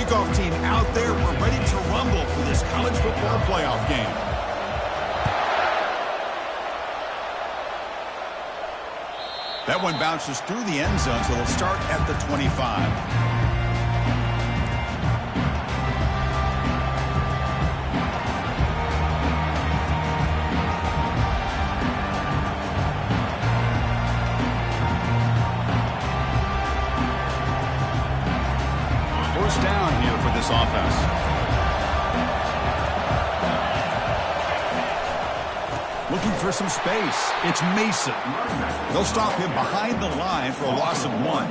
kickoff team out there. We're ready to rumble for this college football playoff game. That one bounces through the end zone, so they'll start at the 25. Down here for this offense. Looking for some space. It's Mason. They'll stop him behind the line for a loss of 1.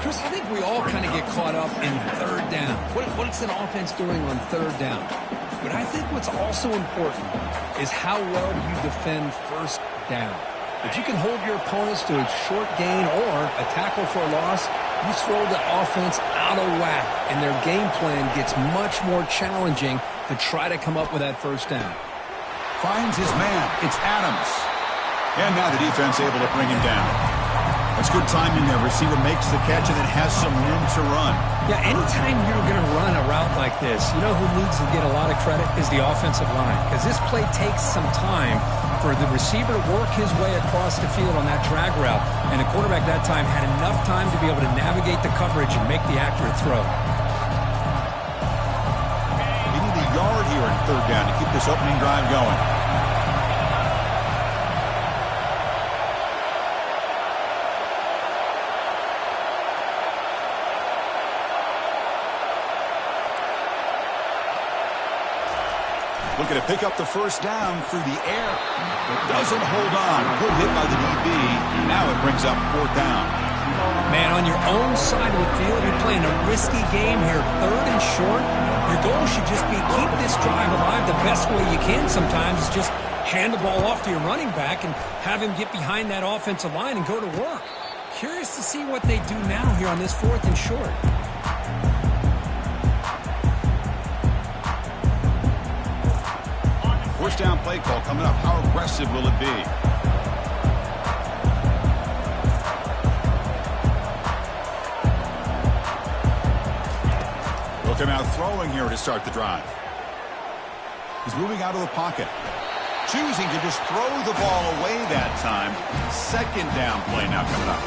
Chris, I think we all kind of get caught up in third down. What's an offense doing on third down? But I think what's also important is how well you defend first down. If you can hold your opponents to a short gain or a tackle for a loss, you throw the offense out of whack, and their game plan gets much more challenging to try to come up with that first down. Finds his man. It's Adams. And now the defense able to bring him down. That's good timing there. Receiver makes the catch and then has some room to run. Yeah, anytime you're going to run a route like this, you know who needs to get a lot of credit is the offensive line, because this play takes some time for the receiver to work his way across the field on that drag route, and the quarterback that time had enough time to be able to navigate the coverage and make the accurate throw. They need a yard here in third down to keep this opening drive going. Looking to pick up the first down through the air. Doesn't hold on. Good hit by the DB. Now it brings up fourth down. Man, on your own side of the field, you're playing a risky game here. Third and short. Your goal should just be keep this drive alive the best way you can sometimes. Is just hand the ball off to your running back and have him get behind that offensive line and go to work. Curious to see what they do now here on this fourth and short. First down play call coming up. How aggressive will it be? They'll come out throwing here to start the drive. He's moving out of the pocket. Choosing to just throw the ball away that time. Second down play now coming up.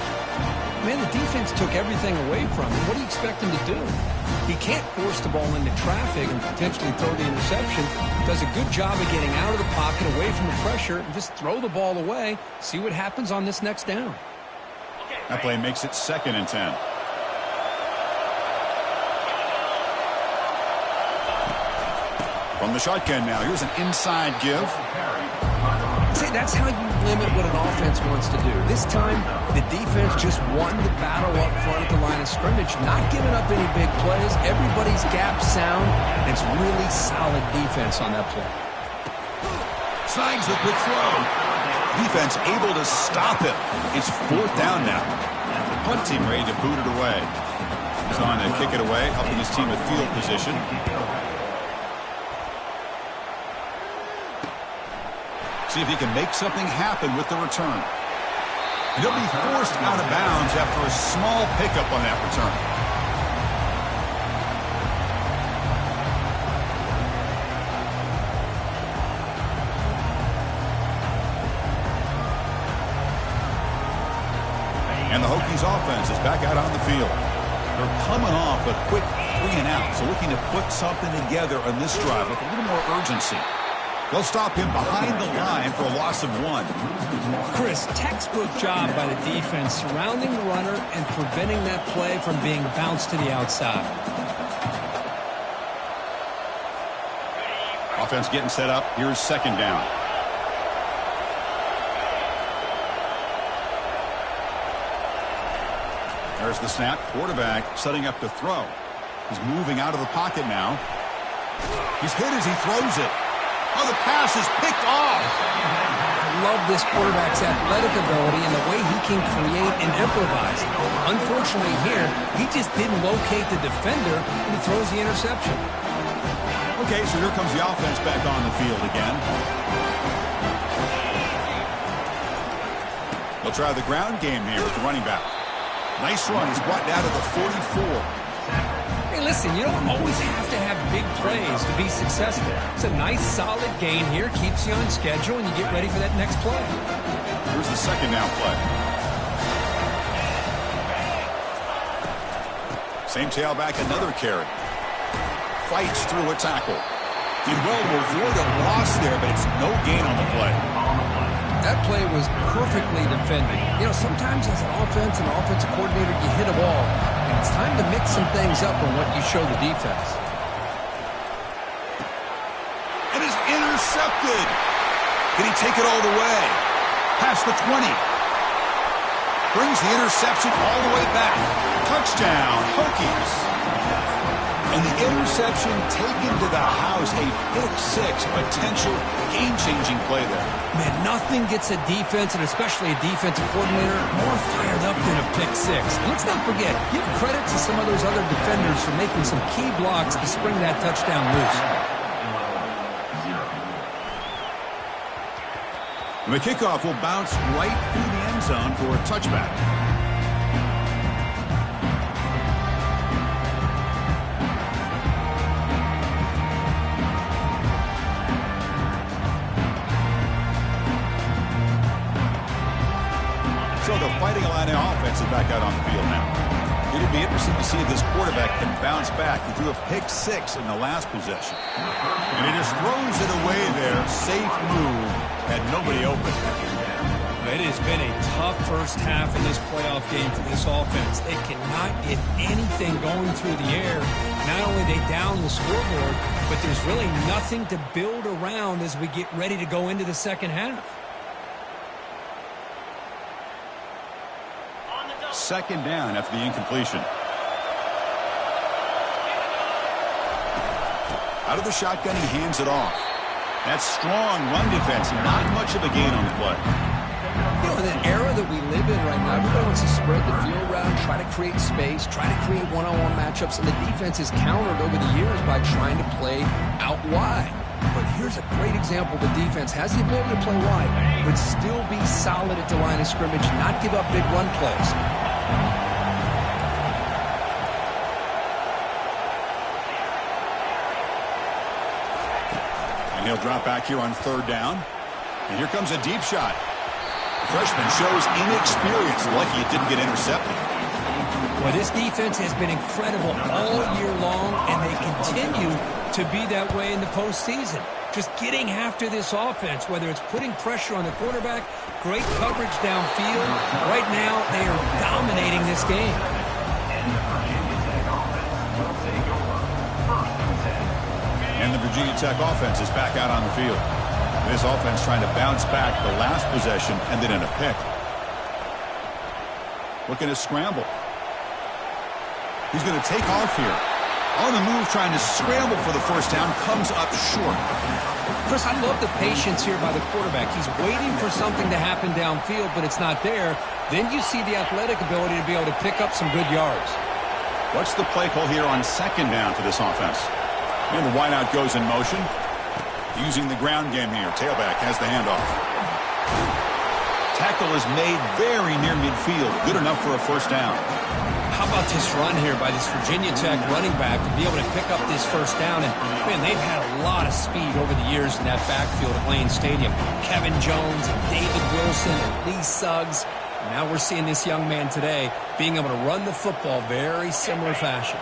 Man, the defense took everything away from him. What do you expect him to do? He can't force the ball into traffic and potentially throw the interception. Does a good job of getting out of the pocket, away from the pressure, and just throw the ball away. See what happens on this next down. That play makes it 2nd and 10. From the shotgun now, here's an inside give. See, that's how you limit what an offense wants to do. This time, the defense just won the battle up front at the line of scrimmage, not giving up any big plays. Everybody's gap sound, and it's really solid defense on that play. Snags the quick throw. Defense able to stop it. It's fourth down now. Punt team ready to boot it away. He's on to kick it away, helping his team with field position. See if he can make something happen with the return. He'll be forced out of bounds after a small pickup on that return. And the Hokies offense is back out on the field. They're coming off a quick 3 and out, so looking to put something together on this drive with a little more urgency. They'll stop him behind the line for a loss of 1. Chris, textbook job by the defense surrounding the runner and preventing that play from being bounced to the outside. Offense getting set up. Here's second down. There's the snap. Quarterback setting up to throw. He's moving out of the pocket now. He's hit as he throws it. Oh, the pass is picked off. I love this quarterback's athletic ability and the way he can create and improvise. Unfortunately here, he just didn't locate the defender and he throws the interception. Okay, so here comes the offense back on the field again. They'll try the ground game here with the running back. Nice run. He's brought down to the 44. Hey, listen, you don't always have to have big plays to be successful. It's a nice, solid gain here. Keeps you on schedule, and you get ready for that next play. Here's the second down play. Same tailback, another carry. Fights through a tackle. Did well to avoid a loss there, but it's no gain on the play. That play was perfectly defended. You know, sometimes as an offensive coordinator, you hit a ball, and it's time to mix some things up on what you show the defense. And it's intercepted. Did he take it all the way? Past the 20. Brings the interception all the way back. Touchdown, Hokies. And the interception taken to the house, a pick-6, potential game-changing play there. Man, nothing gets a defense, and especially a defensive coordinator, more fired up than a pick-6. And let's not forget, give credit to some of those other defenders for making some key blocks to spring that touchdown loose. And the kickoff will bounce right through the end zone for a touchback. So the Fighting Illini offense is back out on the field now. It'll be interesting to see if this quarterback can bounce back. He threw a pick-6 in the last possession. And he just throws it away there. Safe move. Had nobody open. It has been a tough first half in this playoff game for this offense. They cannot get anything going through the air. Not only they down the scoreboard, but there's really nothing to build around as we get ready to go into the second half. Second down after the incompletion. Out of the shotgun, he hands it off. That strong run defense, not much of a gain on the play. You know, in the era that we live in right now, everybody wants to spread the field around, try to create space, try to create one-on-one matchups, and the defense is countered over the years by trying to play out wide. But here's a great example. The defense has the ability to play wide, but still be solid at the line of scrimmage, not give up big run plays. And he'll drop back here on third down. And here comes a deep shot. The freshman shows inexperience. Lucky it didn't get intercepted. Well, this defense has been incredible all year long, and they continue to be that way in the postseason. Just getting after this offense, whether it's putting pressure on the quarterback, great coverage downfield. Right now, they are dominating this game. And the Virginia Tech offense is back out on the field. This offense trying to bounce back the last possession and then in a pick. Looking to scramble. He's going to take off here. On the move, trying to scramble for the first down, comes up short. Chris, I love the patience here by the quarterback. He's waiting for something to happen downfield, but it's not there. Then you see the athletic ability to be able to pick up some good yards. What's the play call here on second down for this offense? And the wideout goes in motion. Using the ground game here. Tailback has the handoff. Tackle is made very near midfield. Good enough for a first down. How about this run here by this Virginia Tech running back to be able to pick up this first down? And, man, they've had a lot of speed over the years in that backfield at Lane Stadium. Kevin Jones, and David Wilson, and Lee Suggs. And now we're seeing this young man today being able to run the football very similar fashion.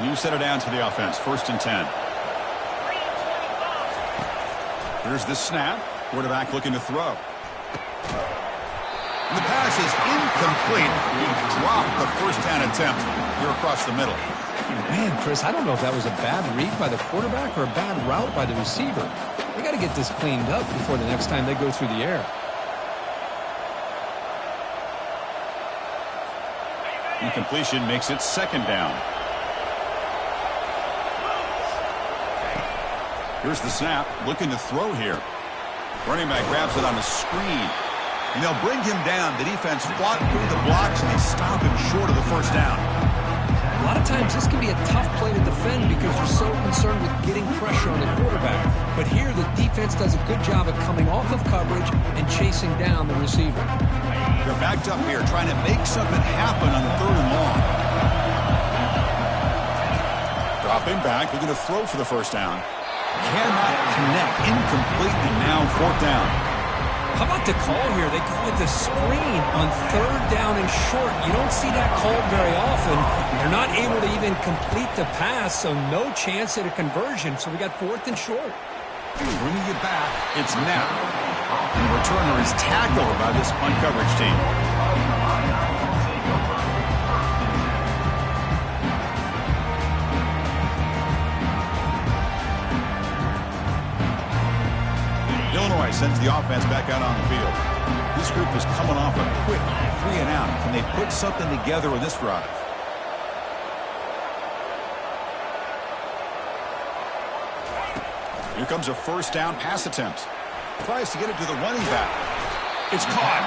You set it down to the offense. 1st and 10. Here's the snap. Quarterback looking to throw. And the pass is incomplete. He dropped the first down attempt here across the middle. Man, Chris, I don't know if that was a bad read by the quarterback or a bad route by the receiver. They got to get this cleaned up before the next time they go through the air. Incompletion makes it second down. Here's the snap. Looking to throw here. Running back grabs it on a screen. And they'll bring him down. The defense fought through the blocks, and they stop him short of the first down. A lot of times this can be a tough play to defend because you're so concerned with getting pressure on the quarterback. But here the defense does a good job of coming off of coverage and chasing down the receiver. They're backed up here trying to make something happen on the 3rd and long. Dropping back, looking to throw for the first down. Cannot connect. Incomplete, and now 4th down. How about the call here? They call it the screen on 3rd down and short. You don't see that called very often. They're not able to even complete the pass, so no chance at a conversion. So we got 4th and short. Bringing it back, it's now. And the returner is tackled by this punt coverage team. Illinois sends the offense back out on the field. This group is coming off a quick 3 and out. Can they put something together in this drive? Here comes a 1st down pass attempt. Tries to get it to the running back. It's caught.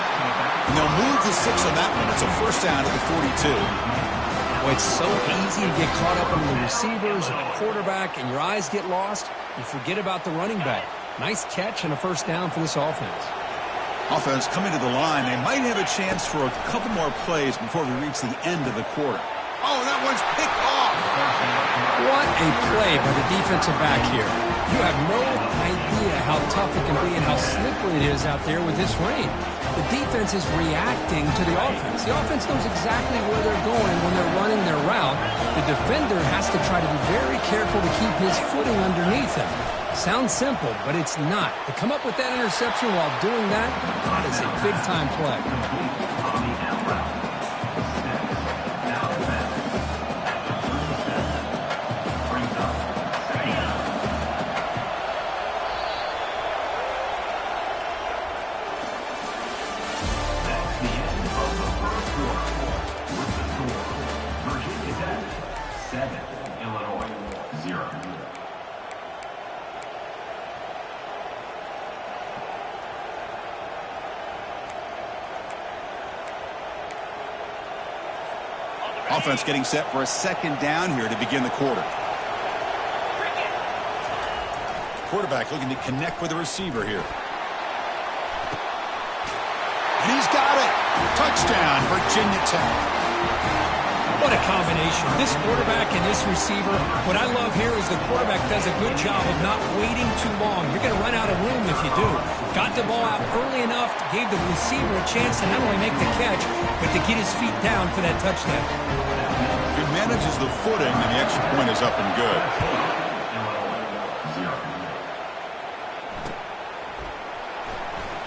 And they'll move the 6 on that one. It's a 1st down at the 42. Boy, it's so easy to get caught up on the receivers and the quarterback, and your eyes get lost. You forget about the running back. Nice catch and a 1st down for this offense. Offense coming to the line. They might have a chance for a couple more plays before we reach the end of the quarter. Oh, that one's picked off. What a play by the defensive back here. You have no idea how tough it can be and how slippery it is out there with this rain. The defense is reacting to the offense. The offense knows exactly where they're going when they're running their route. The defender has to try to be very careful to keep his footing underneath him. Sounds simple, but it's not. To come up with that interception while doing that, that is a big-time play. Offense getting set for a 2nd down here to begin the quarter. Quarterback looking to connect with the receiver here. And he's got it. Touchdown, Virginia Tech. What a combination. This quarterback and this receiver. What I love here is the quarterback does a good job of not waiting too long. You're going to run out of room if you do. Got the ball out early enough, gave the receiver a chance to not only make the catch, but to get his feet down for that touchdown. He manages the footing, and the extra point is up and good.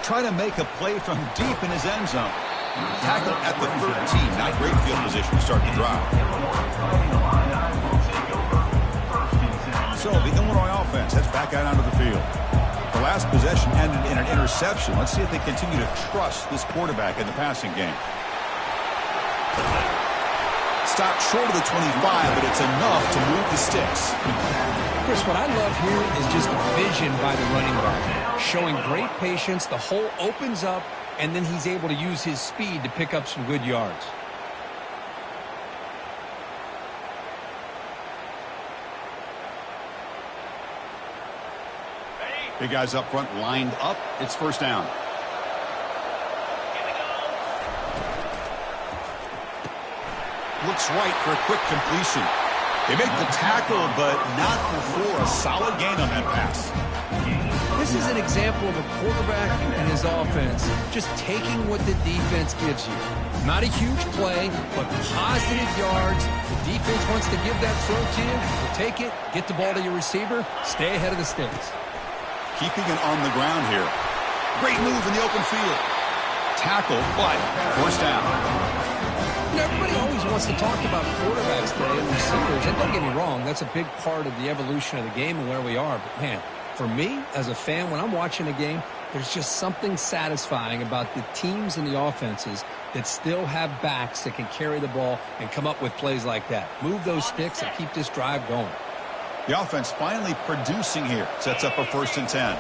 Trying to make a play from deep in his end zone. Tackle at the 13. Not great field position to start the drive. So the Illinois offense heads back out onto the field. The last possession ended in an interception. Let's see if they continue to trust this quarterback in the passing game. Stopped short of the 25, but it's enough to move the sticks. Chris, what I love here is just the vision by the running back. Showing great patience. The hole opens up, and then he's able to use his speed to pick up some good yards. Big guys up front lined up. It's 1st down. Looks right for a quick completion. They make the tackle, but not before a solid gain on that pass. This is an example of a quarterback and his offense just taking what the defense gives you. Not a huge play, but positive yards. The defense wants to give that throw to you. You take it, get the ball to your receiver, stay ahead of the sticks. Keeping it on the ground here. Great move in the open field. Tackle, but 1st down. You know, everybody always wants to talk about quarterbacks today and receivers. And don't get me wrong, that's a big part of the evolution of the game and where we are. But, man, for me, as a fan, when I'm watching a game, there's just something satisfying about the teams and the offenses that still have backs that can carry the ball and come up with plays like that. Move those sticks and keep this drive going. The offense finally producing here. Sets up a 1st and 10.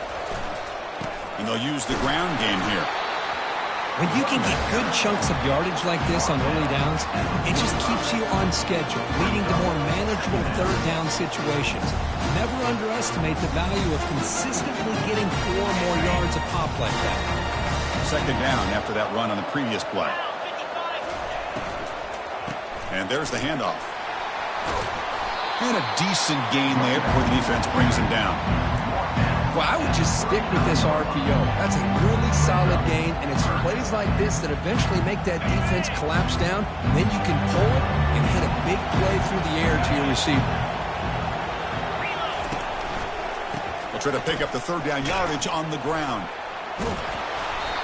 And they'll use the ground game here. When you can get good chunks of yardage like this on early downs, it just keeps you on schedule, leading to more manageable 3rd down situations. Never underestimate the value of consistently getting 4 more yards a pop like that. 2nd down after that run on the previous play. And there's the handoff. And a decent gain there before the defense brings him down. Well, I would just stick with this RPO. That's a really solid gain, and it's plays like this that eventually make that defense collapse down. Then you can pull it and hit a big play through the air to your receiver. They'll try to pick up the third down yardage on the ground.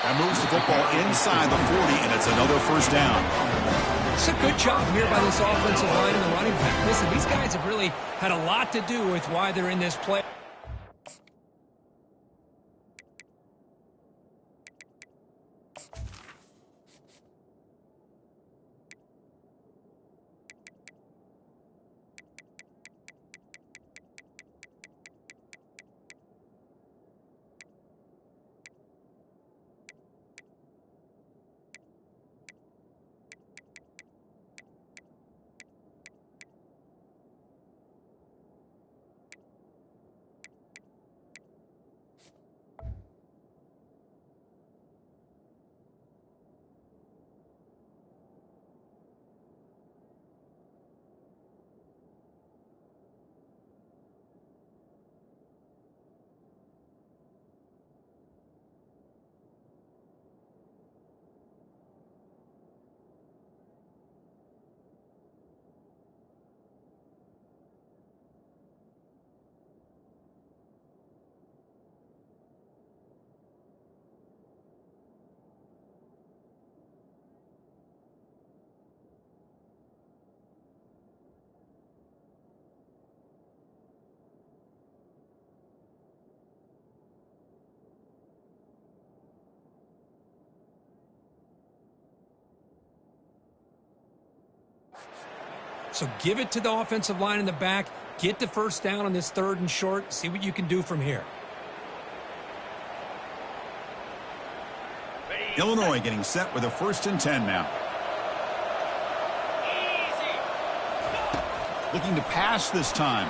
That moves the football inside the 40, and it's another first down. It's a good job here by this offensive line and the running back. Listen, these guys have really had a lot to do with why they're in this play. So give it to the offensive line in the back. Get the first down on this third and short. See what you can do from here. Illinois getting set with a 1st and 10 now. Looking to pass this time.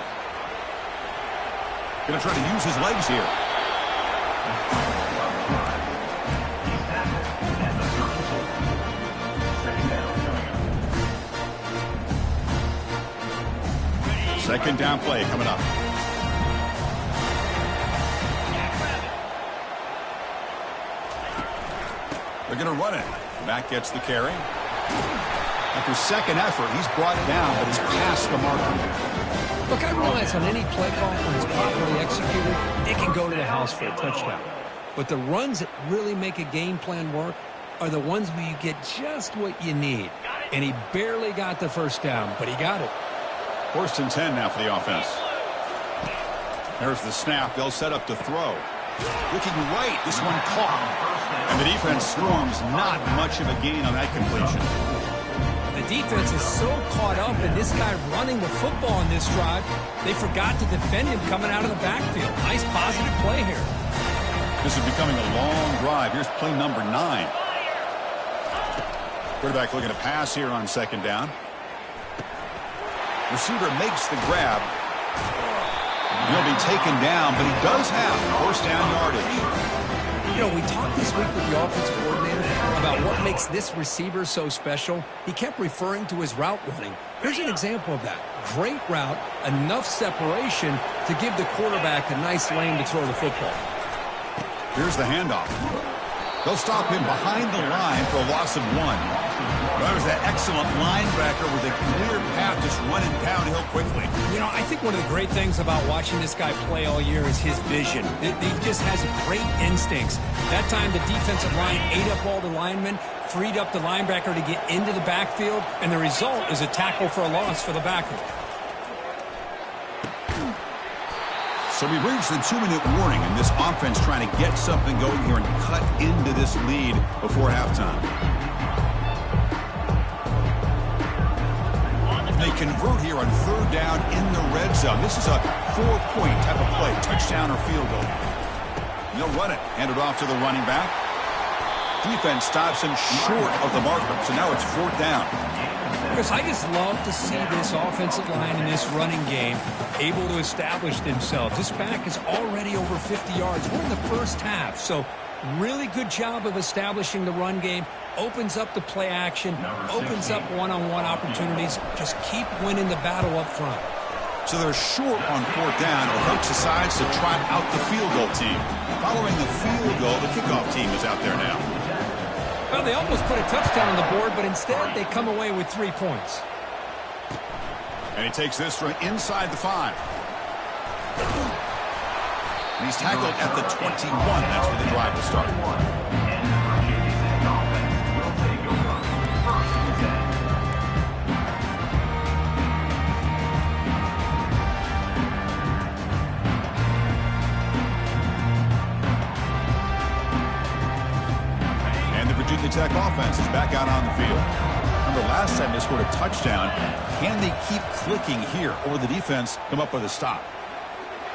Going to try to use his legs here. Second down play coming up. They're going to run it. Back gets the carry. After second effort, he's brought it down, but he's past the marker. Look, I realize on any play call, when it's properly executed, it can go to the house for a touchdown. But the runs that really make a game plan work are the ones where you get just what you need. And he barely got the first down, but he got it. 1st and 10 now for the offense. There's the snap. They'll set up to throw. Looking right. This one caught. And the defense storms. Not much of a gain on that completion. The defense is so caught up in this guy running the football on this drive, they forgot to defend him coming out of the backfield. Nice positive play here. This is becoming a long drive. Here's play number 9. Quarterback looking to pass here on second down. Receiver makes the grab. He'll be taken down, but he does have first down yardage. You know, we talked this week with the offensive coordinator about what makes this receiver so special. He kept referring to his route running. Here's an example of that. Great route, enough separation to give the quarterback a nice lane to throw the football. Here's the handoff. They'll stop him behind the line for a loss of 1. That was that excellent linebacker with a clear path just running downhill quickly. You know, I think one of the great things about watching this guy play all year is his vision. He just has great instincts. That time the defensive line ate up all the linemen, freed up the linebacker to get into the backfield, and the result is a tackle for a loss for the backer. So we've reached the 2-minute warning, and this offense trying to get something going here and cut into this lead before halftime. They convert here on third down in the red zone. This is a 4-point type of play, touchdown or field goal. They'll run it, hand it off to the running back. Defense stops him short of the marker, so now it's 4th down. Chris, I just love to see this offensive line in this running game able to establish themselves. This back is already over 50 yards. We're in the first half, so really good job of establishing the run game. Opens up the play action, opens up one-on-one opportunities. Just keep winning the battle up front. So they're short on 4th down. Coach decides to try out the field goal team. Following the field goal, the kickoff team is out there now. Well, they almost put a touchdown on the board, but instead they come away with 3 points. And he takes this from inside the 5. And he's tackled at the 21. That's where the drive will start. Virginia Tech offense is back out on the field. Remember last time they scored a touchdown. Can they keep clicking here, or the defense come up with a stop?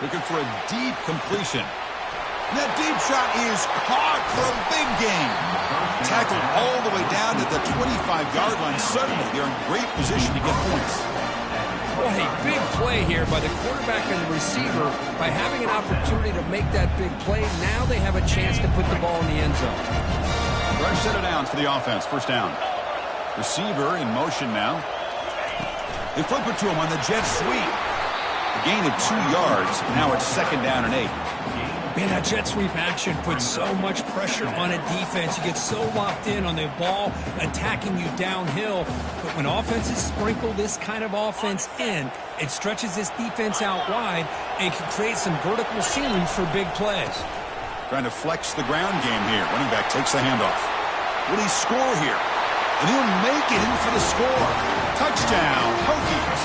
Looking for a deep completion. And that deep shot is caught for a big gain. Tackled all the way down to the 25-yard line. Suddenly, they're in great position to get points. Well, a big play here by the quarterback and the receiver. By having an opportunity to make that big play, now they have a chance to put the ball in the end zone. Rush set it down for the offense. 1st down. Receiver in motion now. They flip it to him on the jet sweep. A gain of 2 yards. Now it's 2nd down and 8. Man, that jet sweep action puts so much pressure on a defense. You get so locked in on the ball attacking you downhill. But when offenses sprinkle this kind of offense in, it stretches this defense out wide and can create some vertical ceilings for big plays. Trying to flex the ground game here. Running back takes the handoff. Will he score here? And he'll make it in for the score. Touchdown, Hokies.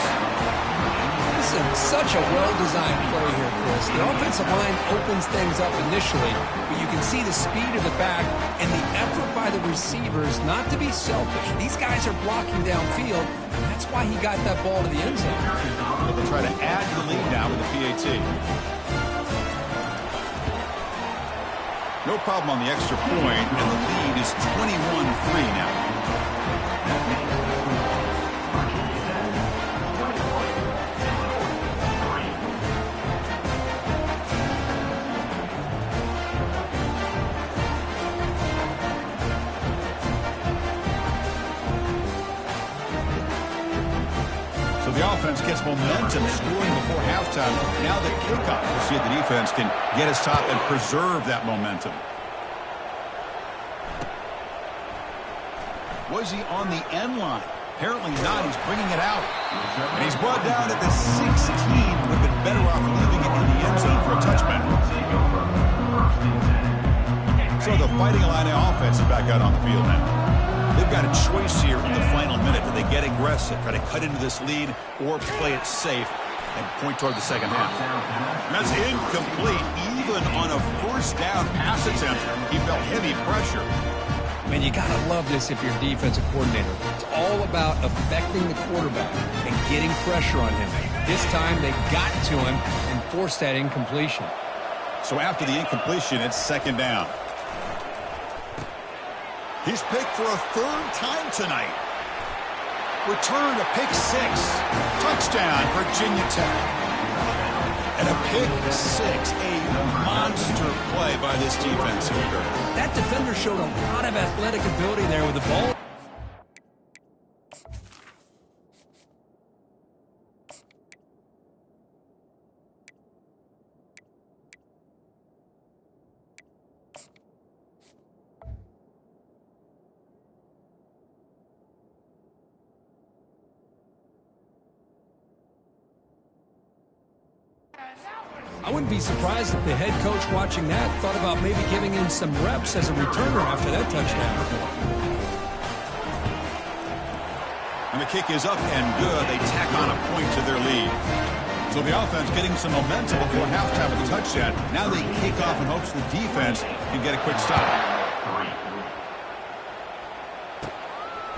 This is such a well-designed play here, Chris. The offensive line opens things up initially, but you can see the speed of the back and the effort by the receivers not to be selfish. These guys are blocking downfield, and that's why he got that ball to the end zone. They'll try to add to the lead now with the PAT. No problem on the extra point, and the lead is 21-3 now. So the offense gets momentum, scoring before halftime. Now the kickoff. We'll see if the defense can get his top and preserve that momentum. Was he on the end line? Apparently not. He's bringing it out. And he's brought down at the 16. Would have been better off leaving it in the end zone for a touchback. So the Fighting Illini offense is back out on the field now. They've got a choice here in the final minute. Do they get aggressive, try to cut into this lead, or play it safe and point toward the second half? And that's incomplete. Even on a 1st down pass attempt, he felt heavy pressure. Man, you got to love this if you're a defensive coordinator. It's all about affecting the quarterback and getting pressure on him. This time, they got to him and forced that incompletion. So after the incompletion, it's 2nd down. He's picked for a 3rd time tonight. Return to pick 6. Touchdown, Virginia Tech. And a pick 6, a monster play by this defense. That defender showed a lot of athletic ability there with the ball. I wouldn't be surprised if the head coach watching that thought about maybe giving him some reps as a returner after that touchdown. And the kick is up and good. They tack on a point to their lead. So the offense getting some momentum before halftime with a touchdown. Now they kick off in hopes the defense can get a quick stop.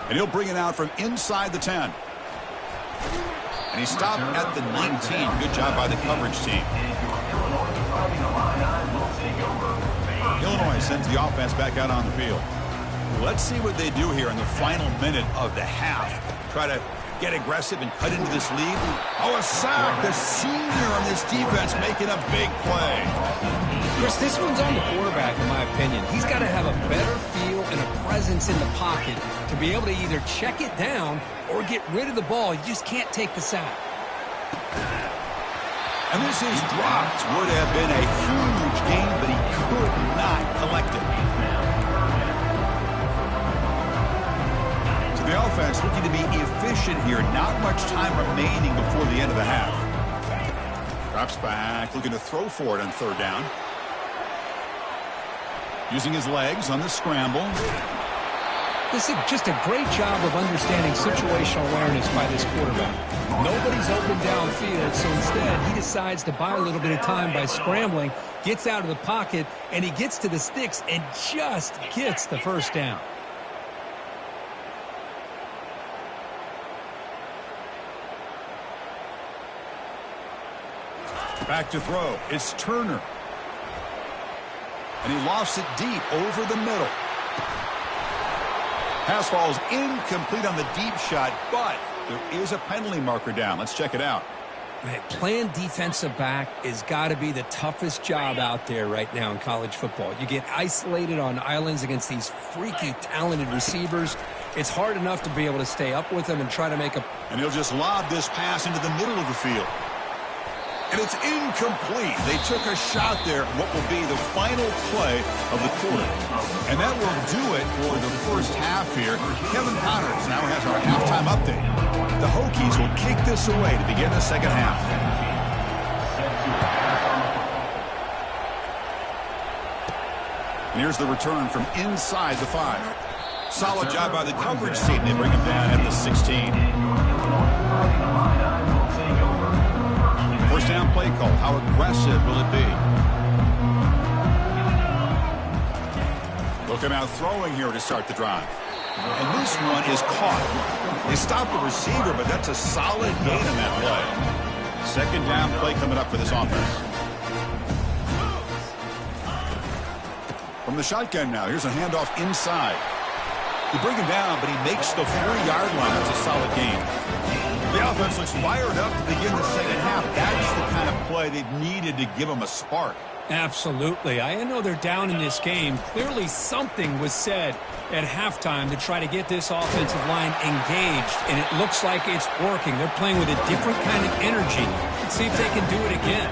And he'll bring it out from inside the 10. And he stopped at the 19. Good job by the coverage team. Illinois sends the offense back out on the field. Let's see what they do here in the final minute of the half. Try to get aggressive and cut into this lead. Oh, a sack. The senior on this defense making a big play. Chris, this one's on the quarterback, in my opinion. He's got to have a better feel and a presence in the pocket to be able to either check it down or get rid of the ball. You just can't take the sack. And this is dropped. Would have been a huge gain, but he could not collect it. So the offense looking to be efficient here. Not much time remaining before the end of the half. Drops back, looking to throw for it on third down. Using his legs on the scramble. This is just a great job of understanding situational awareness by this quarterback. Nobody's open downfield, so instead he decides to buy a little bit of time by scrambling, gets out of the pocket, and he gets to the sticks and just gets the first down. Back to throw. It's Turner. And he lofts it deep over the middle. Pass falls incomplete on the deep shot, but there is a penalty marker down. Let's check it out. Man, playing defensive back has got to be the toughest job out there right now in college football. You get isolated on islands against these freaky, talented receivers. It's hard enough to be able to stay up with them and try to make a... And he'll just lob this pass into the middle of the field. And it's incomplete. They took a shot there, what will be the final play of the quarter. And that will do it for the first half here. Kevin Connors now has our halftime update. The Hokies will kick this away to begin the second half. And here's the return from inside the 5. Solid job by the coverage team. They bring him down at the 16. First down play call. How aggressive will it be? Looking out throwing here to start the drive. And this one is caught. They stopped the receiver, but that's a solid gain on that play. Second down play coming up for this offense. From the shotgun now, here's a handoff inside. They bring him down, but he makes the 4-yard line. That's a solid gain. The offense looks fired up to begin the second half. That's the kind of play they needed to give them a spark. Absolutely. I know they're down in this game. Clearly something was said at halftime to try to get this offensive line engaged, and it looks like it's working. They're playing with a different kind of energy. Let's see if they can do it again.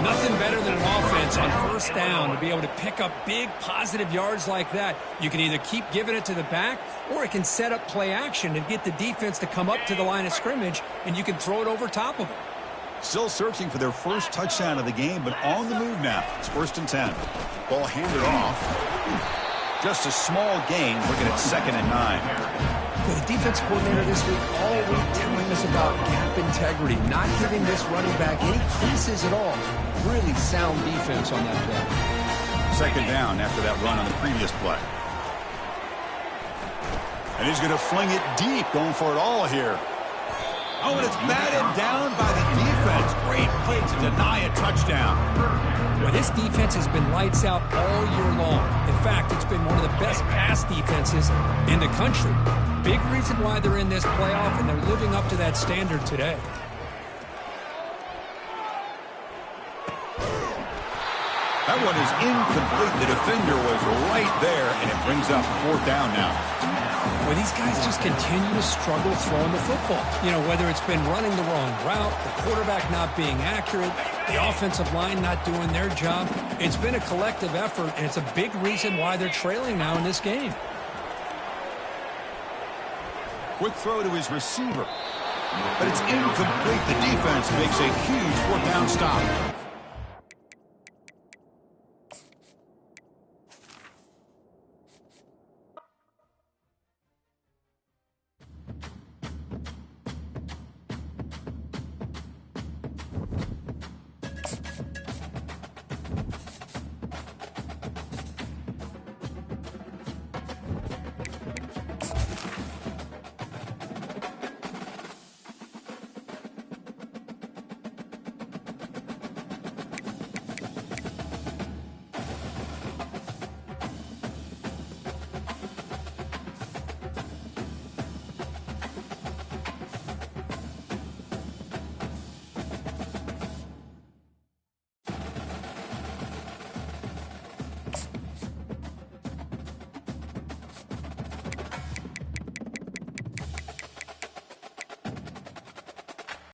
Nothing better than an offense on first down to be able to pick up big positive yards like that. You can either keep giving it to the back, or it can set up play action and get the defense to come up to the line of scrimmage, and you can throw it over top of them. Still searching for their first touchdown of the game, but on the move now. It's 1st and 10. Ball handed off. Just a small gain, looking at 2nd and 9. Well, the defense coordinator this week all week telling us about gap integrity, not giving this running back any creases at all. Really sound defense on that play. 2nd down after that run on the previous play. And he's going to fling it deep, going for it all here. Oh, and it's batted down by the defense. Great play to deny a touchdown. Well, this defense has been lights out all year long. In fact, it's been one of the best pass defenses in the country. Big reason why they're in this playoff, and they're living up to that standard today. That one is incomplete. The defender was right there, and it brings up 4th down now. Well, these guys just continue to struggle throwing the football. You know, whether it's been running the wrong route, the quarterback not being accurate, the offensive line not doing their job. It's been a collective effort, and it's a big reason why they're trailing now in this game. Quick throw to his receiver. But it's incomplete. The defense makes a huge 4th down stop.